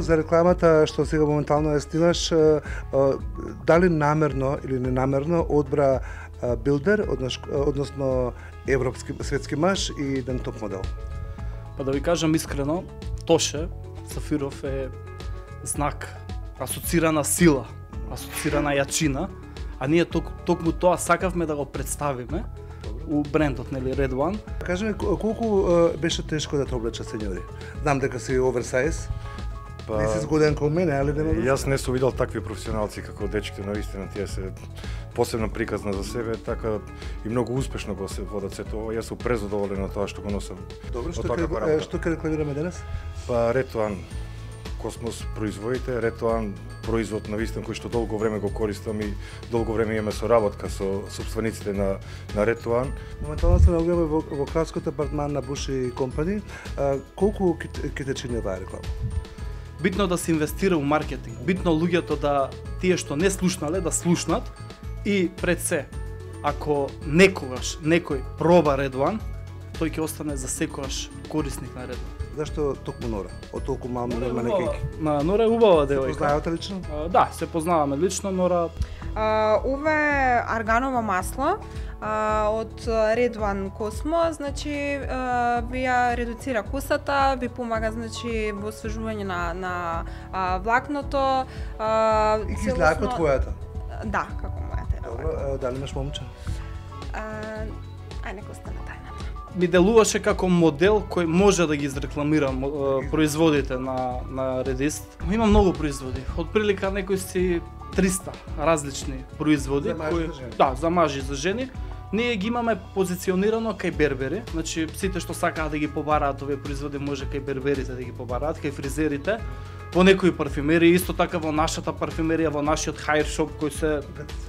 за рекламата што сега моментално ја снимаш, дали намерно или ненамерно одбра билдер, односно европски светски маж и еден топ модел? Па да ви кажам искрено, Тоше Сафиров е знак, асоцирана сила, асоцирана јачина, а ние токму тоа сакавме да го представиме у брендот, нели, Red One. Кажи ми, колку беше тешко да те облечат сеньори? Знам дека си оверсайз, не си згоден кон мене, али нема врска. Јас не сум видел такви професионалци како дечките, навистина тие се посебно приказна за себе, така и многу успешно го се водат сето ова. Јас сум презадоволен на тоа што го носам. Добро, што ќе рекламираме денес? Па Red One Космос производите, Red One производ навистина кој што долго време го користам и долго време имаме соработка со сопствениците на Red One. Моментално се наоѓаме во кралскиот апартман на Буши компани. Колку ќе те чини оваа реклама? Битно да се инвестира у маркетинг, битно луѓето да тие што не слушнале да слушнат и пред се, ако некогаш некој проба Red One, тој ќе остане за секогаш корисник на Red One. Зашто токму Нора? Од толку мама нема некој. Нора е убава девојка. Познаевате лично? Да, се познаваме лично, Нора. Ова е арганово масло од Red One Cosmo, значи ви ја редуцира кусата, ви помага значи во освежување на влакното. И изгледа како твојата? Да, како мојата. Добро, дали имаш момче? Ај нека остане тајна. Ми делуваше како модел кој може да ги изрекламира производите на Redist. Има многу производи. Од прилика некои си 300 различни производи за мажи, за жени. Да, за мажи и за жени. Ние ги имаме позиционирано кај бербери, значи сите што сакаат да ги побараат овие производи може кај берберите да ги побараат, кај фризерите, во некои парфюмерии, исто така во нашата парфюмерија, во нашиот хаир шоп кој се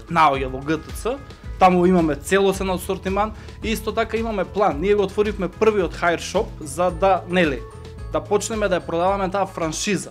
наоѓа во ГТЦ. Таму имаме целосен асортиман и исто така имаме план. Ние го отворивме првиот хаир шоп за да, нели, да почнеме да ја продаваме таа франшиза.